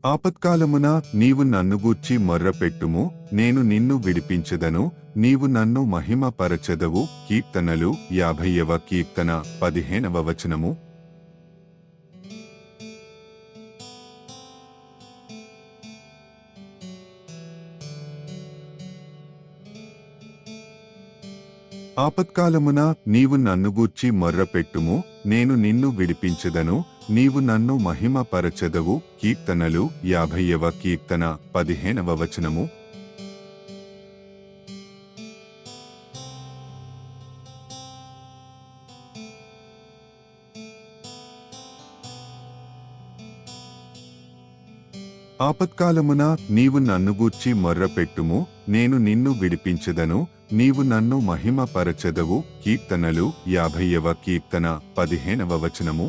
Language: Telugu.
ఆపత్కాలమున నీవు నన్ను గూర్చి మొర్రపెట్టుము, నేను నిన్ను విడిపించెదను, నీవు నన్ను మహిమ పరచెదవు. కీర్తనలు 50వ కీర్తన 15వ వచనము. ఆపత్కాలమున నీవు నన్ను గూర్చి మొర్రపెట్టుము, నేను నిన్ను విడిపించెదను, నీవు నన్ను మహిమ పరచెదవు. కీర్తనలు 50వ కీర్తన 15వ వచనము. ఆపత్కాలమున నీవు నన్ను గూర్చి మొర్రపెట్టుము, నేను నిన్ను విడిపించెదను, నీవు నన్ను మహిమ పరచెదవు. కీర్తనలు 50వ కీర్తన 15వ వచనము.